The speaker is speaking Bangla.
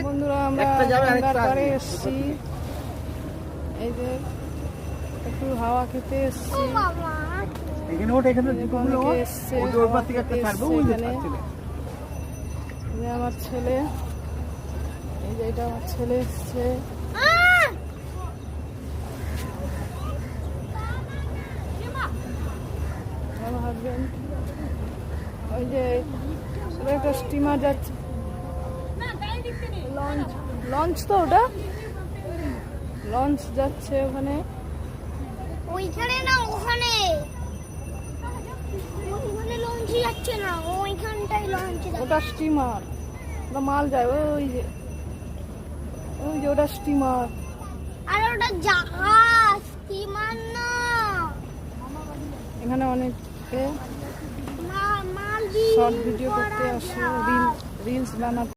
বন্ধুরা আমরা পাড়ে এসছি, এই যে একটু হাওয়া খেতে এসছি। আমার ছেলে, এই যে এটা আমার ছেলে এসছে। আমার হাজবেন্ড, ওই যে একটা স্টিমার যাচ্ছে, লঞ্চ তো ওটা লঞ্চ যাচ্ছে ওখানে, ওইখানে না ওখানে লঞ্চ যাচ্ছে না, ওইখানটাই লঞ্চ যাচ্ছে। ওটা স্টিমার, ওটা মাল যায়, ওই যে ওটা স্টিমার। আর ওটা জাহাজ, স্টিমার না। এখানে অনেকে মাল শর্ট ভিডিও করতে আসে, রিলস বানাতে।